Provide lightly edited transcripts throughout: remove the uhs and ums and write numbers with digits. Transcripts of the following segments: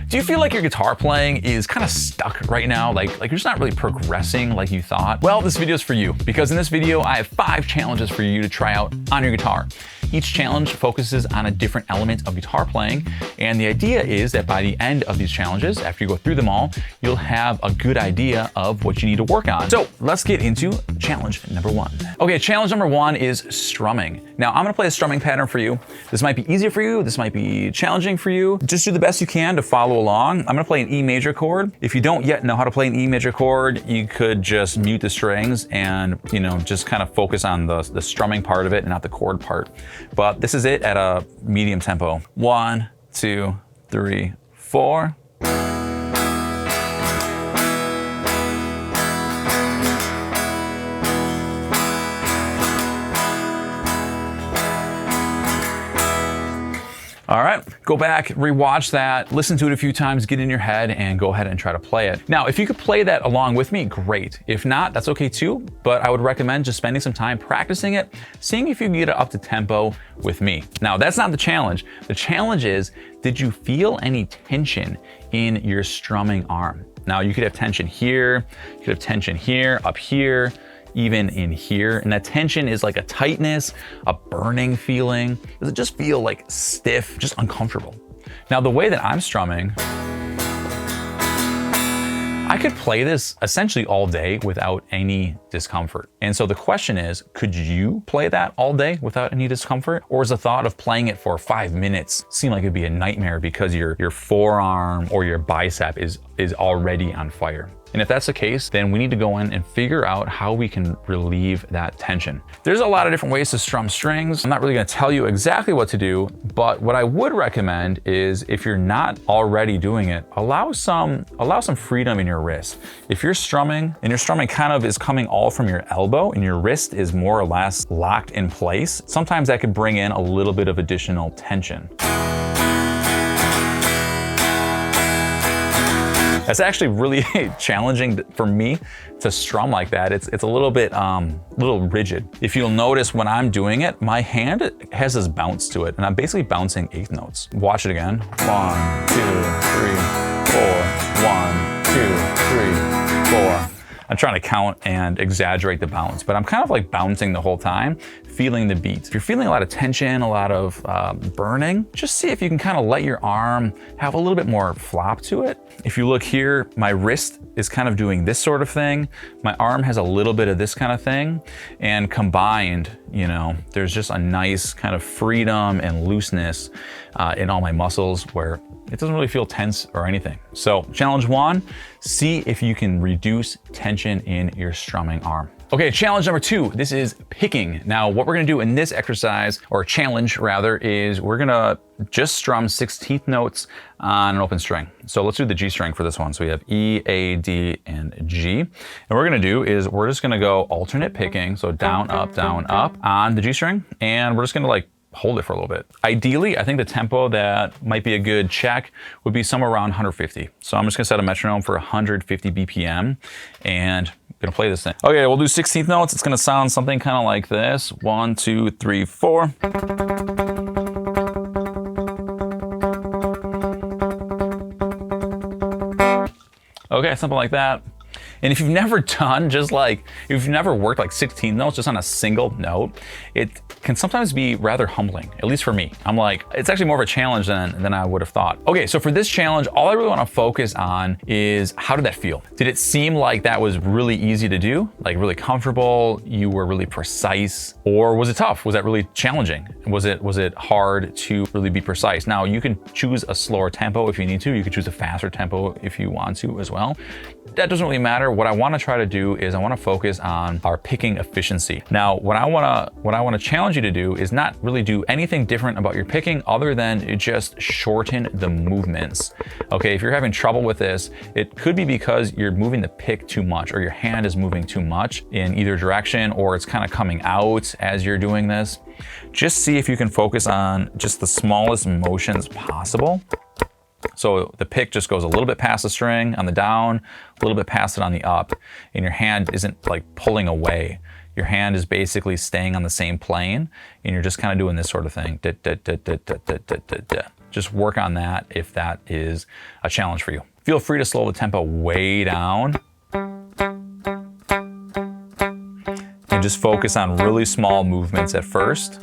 Do you feel like your guitar playing is kind of stuck right now? Like you're just not really progressing like you thought? Well, this video is for you, because in this video, I have 5 challenges for you to try out on your guitar. Each challenge focuses on a different element of guitar playing, and the idea is that by the end of these challenges, after you go through them all, you'll have a good idea of what you need to work on. So let's get into challenge number 1. Okay, challenge number 1 is strumming. Now I'm gonna play a strumming pattern for you. This might be easier for you, this might be challenging for you. Just do the best you can to follow along. I'm gonna play an E major chord. If you don't yet know how to play an E major chord, you could just mute the strings and, just kind of focus on the strumming part of it and not the chord part. But this is it at a medium tempo. 1, 2, 3, 4. All right, go back, rewatch that, listen to it a few times, get in your head, and go ahead and try to play it. Now, if you could play that along with me, great. If not, that's okay too, but I would recommend just spending some time practicing it, seeing if you can get it up to tempo with me. Now, that's not the challenge. The challenge is, did you feel any tension in your strumming arm? Now, you could have tension here, you could have tension here, up here, even in here, and that tension is like a tightness, a burning feeling. Does it just feel like stiff, just uncomfortable? Now, the way that I'm strumming, I could play this essentially all day without any discomfort. And so the question is, could you play that all day without any discomfort? Or is the thought of playing it for 5 minutes seem like it'd be a nightmare because your forearm or your bicep is already on fire? And if that's the case, then we need to go in and figure out how we can relieve that tension. There's a lot of different ways to strum strings. I'm not really gonna tell you exactly what to do, but what I would recommend is, if you're not already doing it, allow some freedom in your wrist. If you're strumming and your strumming kind of is coming all from your elbow and your wrist is more or less locked in place, sometimes that could bring in a little bit of additional tension. That's actually really challenging for me to strum like that. It's a little bit little rigid. If you'll notice when I'm doing it, my hand has this bounce to it, and I'm basically bouncing 8th notes. Watch it again. 1, 2, 3, 4. 1, 2, 3, 4. I'm trying to count and exaggerate the bounce, but I'm kind of like bouncing the whole time, feeling the beat. If you're feeling a lot of tension, a lot of burning, just see if you can kind of let your arm have a little bit more flop to it. If you look here, my wrist is kind of doing this sort of thing. My arm has a little bit of this kind of thing, and combined, there's just a nice kind of freedom and looseness in all my muscles where it doesn't really feel tense or anything. So challenge 1, see if you can reduce tension in your strumming arm. Okay, challenge number 2, this is picking. Now, what we're gonna do in this exercise, or challenge rather, is we're gonna just strum 16th notes on an open string. So let's do the G string for this one. So we have E, A, D, and G. And what we're gonna do is we're just gonna go alternate picking, so down, up, on the G string, and we're just gonna hold it for a little bit. Ideally, I think the tempo that might be a good check would be somewhere around 150. So I'm just gonna set a metronome for 150 BPM, and I'm gonna play this thing. Okay, we'll do 16th notes. It's gonna sound something kind of like this. 1, 2, 3, 4. Okay, something like that. And if you've never done if you've never worked like 16 notes just on a single note, it can sometimes be rather humbling, at least for me. I'm like, it's actually more of a challenge than I would have thought. Okay, so for this challenge, all I really want to focus on is, how did that feel? Did it seem like that was really easy to do? Like really comfortable? You were really precise? Or was it tough? Was that really challenging? Was it hard to really be precise? Now, you can choose a slower tempo if you need to. You could choose a faster tempo if you want to as well. That doesn't really matter. What I want to try to do is I want to focus on our picking efficiency. Now, what I want to challenge you to do is not really do anything different about your picking other than just shorten the movements. Okay, if you're having trouble with this, it could be because you're moving the pick too much, or your hand is moving too much in either direction, or it's kind of coming out as you're doing this. Just see if you can focus on just the smallest motions possible. So the pick just goes a little bit past the string on the down, a little bit past it on the up, and your hand isn't like pulling away. Your hand is basically staying on the same plane, and you're just kind of doing this sort of thing. just work on that if that is a challenge for you. Feel free to slow the tempo way down and just focus on really small movements at first.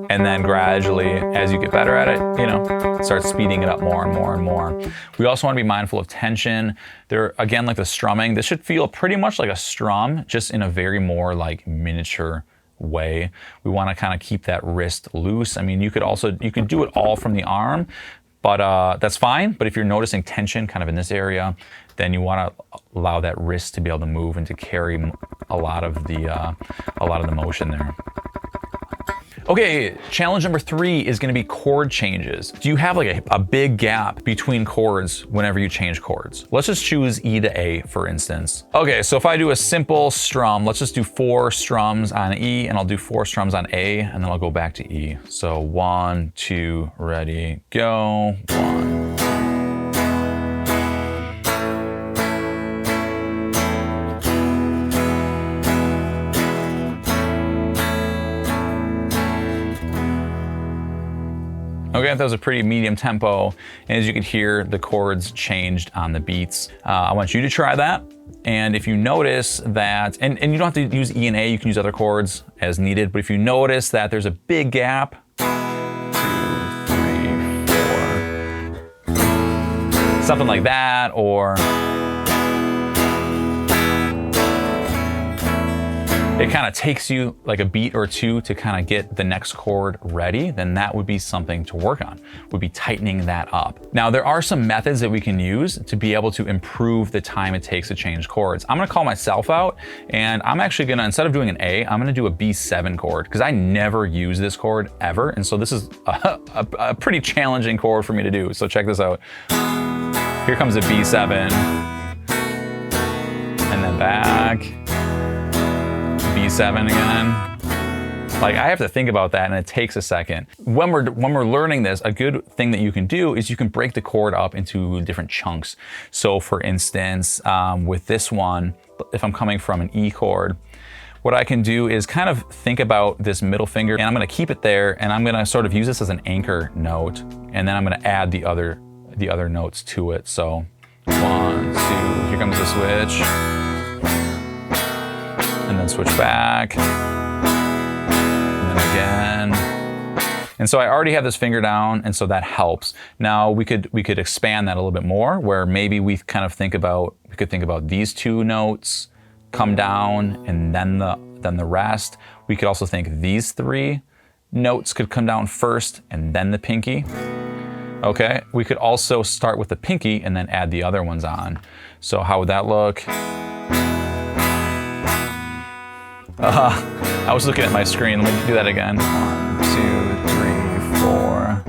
And then gradually, as you get better at it, you know, start speeding it up more and more and more. We also want to be mindful of tension. There, again, like the strumming, this should feel pretty much like a strum, just in a very more like miniature way. We want to kind of keep that wrist loose. I mean, you could do it all from the arm, but that's fine. But if you're noticing tension kind of in this area, then you want to allow that wrist to be able to move and to carry a lot of the motion there. Okay, challenge number 3 is gonna be chord changes. Do you have like a big gap between chords whenever you change chords? Let's just choose E to A, for instance. Okay, so if I do a simple strum, let's just do 4 strums on E, and I'll do 4 strums on A, and then I'll go back to E. So 1, 2, ready, go, 1. Okay, that was a pretty medium tempo. And as you can hear, the chords changed on the beats. I want you to try that. And if you notice that, and you don't have to use E and A, you can use other chords as needed, but if you notice that there's a big gap, 2, 3, 4, something like that, or it kind of takes you like a beat or two to kind of get the next chord ready, then that would be something to work on, would be tightening that up. Now, there are some methods that we can use to be able to improve the time it takes to change chords. I'm gonna call myself out, and I'm actually gonna, instead of doing an A, I'm gonna do a B7 chord, because I never use this chord ever, and so this is a pretty challenging chord for me to do. So check this out. Here comes a B7, and then back. B7 again. Like, I have to think about that, and it takes a second. When we're learning this, a good thing that you can do is you can break the chord up into different chunks. So for instance, with this one, if I'm coming from an E chord, what I can do is kind of think about this middle finger, and I'm gonna keep it there, and I'm gonna sort of use this as an anchor note, and then I'm gonna add the other notes to it. So 1, 2, here comes the switch. And then switch back, and then again. And so I already have this finger down, and so that helps. Now we could expand that a little bit more, where maybe we could think about these 2 notes come down, and then the rest. We could also think these 3 notes could come down first, and then the pinky. Okay, we could also start with the pinky and then add the other ones on. So how would that look? I was looking at my screen. Let me do that again. 1, 2, 3, 4.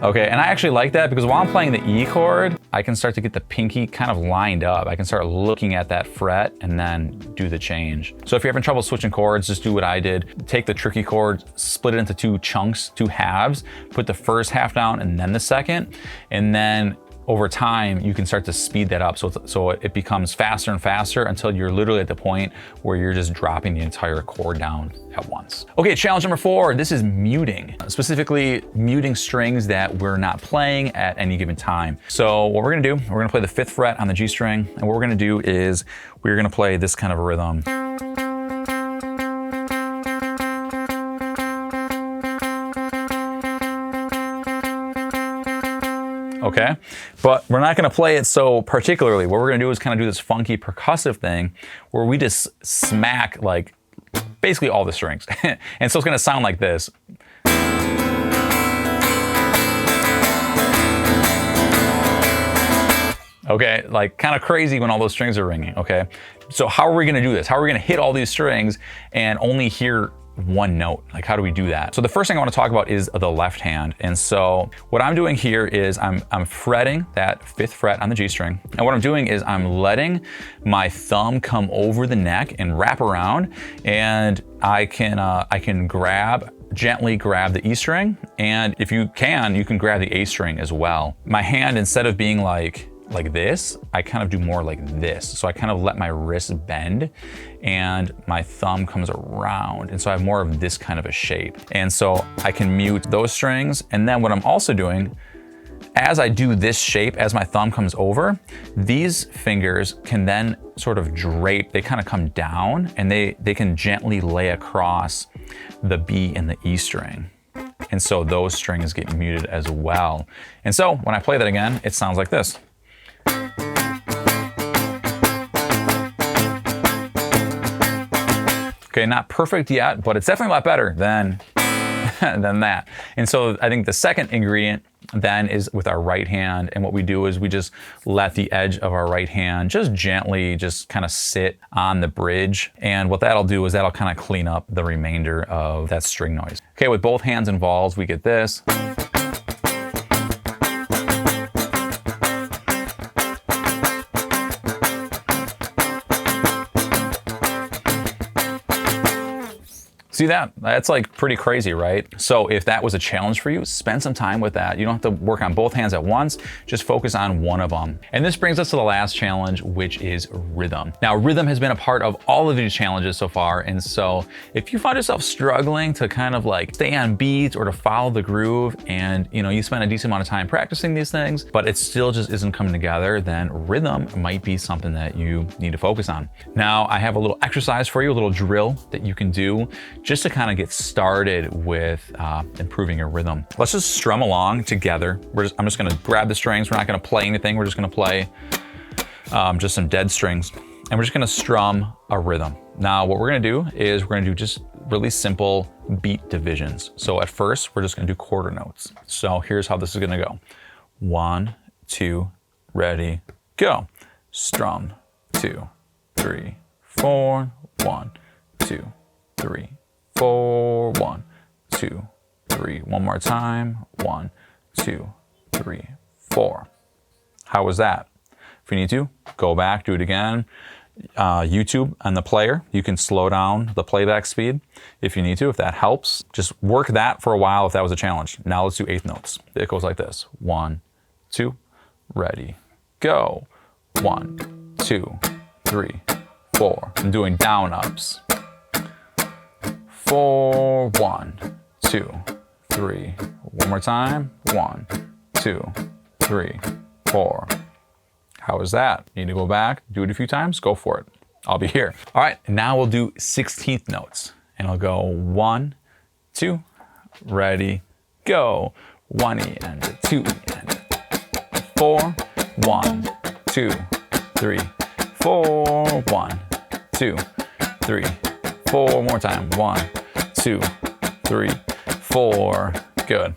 Okay, and I actually like that because while I'm playing the E chord, I can start to get the pinky kind of lined up. I can start looking at that fret and then do the change. So if you're having trouble switching chords, just do what I did. Take the tricky chord, split it into 2 chunks, 2 halves, put the first half down and then the second, and then over time, you can start to speed that up so it becomes faster and faster until you're literally at the point where you're just dropping the entire chord down at once. Okay, challenge number 4, this is muting. Specifically, muting strings that we're not playing at any given time. So what we're gonna do, we're gonna play the 5th fret on the G string, and what we're gonna do is we're gonna play this kind of a rhythm. Okay, but we're not gonna play it so particularly. What we're gonna do is kind of do this funky percussive thing where we just smack like basically all the strings. And so it's gonna sound like this. Okay, like kind of crazy when all those strings are ringing, okay? So how are we gonna do this? How are we gonna hit all these strings and only hear one note? Like, how do we do that? So the first thing I want to talk about is the left hand. And so what I'm doing here is I'm fretting that 5th fret on the G string. And what I'm doing is I'm letting my thumb come over the neck and wrap around, and I can gently grab the E string. And if you can grab the A string as well. My hand, instead of being like like this, I kind of do more like this. So I kind of let my wrist bend and my thumb comes around. And so I have more of this kind of a shape. And so I can mute those strings. And then what I'm also doing, as I do this shape, as my thumb comes over, these fingers can then sort of drape, they kind of come down and they can gently lay across the B and the E string. And so those strings get muted as well. And so when I play that again, it sounds like this. Okay, not perfect yet, but it's definitely a lot better than that. And so I think the second ingredient then is with our right hand. And what we do is we just let the edge of our right hand just gently just kind of sit on the bridge. And what that'll do is that'll kind of clean up the remainder of that string noise. Okay, with both hands involved, we get this. See that? That's like pretty crazy, right? So if that was a challenge for you, spend some time with that. You don't have to work on both hands at once, just focus on one of them. And this brings us to the last challenge, which is rhythm. Now, rhythm has been a part of all of these challenges so far. And so if you find yourself struggling to kind of like stay on beat or to follow the groove and you spend a decent amount of time practicing these things, but it still just isn't coming together, then rhythm might be something that you need to focus on. Now, I have a little exercise for you, a little drill that you can do just to kind of get started with improving your rhythm. Let's just strum along together. I'm just gonna grab the strings. We're not gonna play anything. We're just gonna play just some dead strings. And we're just gonna strum a rhythm. Now, what we're gonna do is we're gonna do just really simple beat divisions. So at first, we're just gonna do quarter notes. So here's how this is gonna go. 1, 2, ready, go. Strum, 2, 3, 4, 1, 2, 3, 4, 1, 2, 3. One more time. 1, 2, 3, 4. How was that? If you need to, go back, do it again. YouTube on the player, you can slow down the playback speed if you need to, if that helps. Just work that for a while if that was a challenge. Now let's do eighth notes. It goes like this. 1, 2, ready, go. 1, 2, 3, 4. I'm doing down ups. 4, 1, 2, 3. One more time. 1, 2, 3, 4. How was that? You need to go back, do it a few times, go for it. I'll be here. All right, now we'll do 16th notes. And I'll go 1, 2, ready, go. 1 E and 2 E and 4, 1, 2, 3, 4, 1, 2, 3, 4. More time. 1, 2, 3, 4. Good.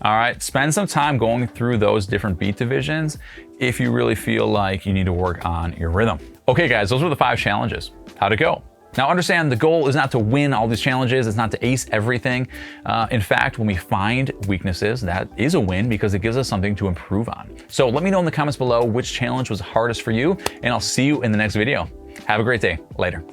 All right, spend some time going through those different beat divisions if you really feel like you need to work on your rhythm. Okay guys, those were the 5 challenges. How'd it go? Now understand the goal is not to win all these challenges, it's not to ace everything. In fact, when we find weaknesses, that is a win because it gives us something to improve on. So let me know in the comments below which challenge was hardest for you, and I'll see you in the next video. Have a great day. Later.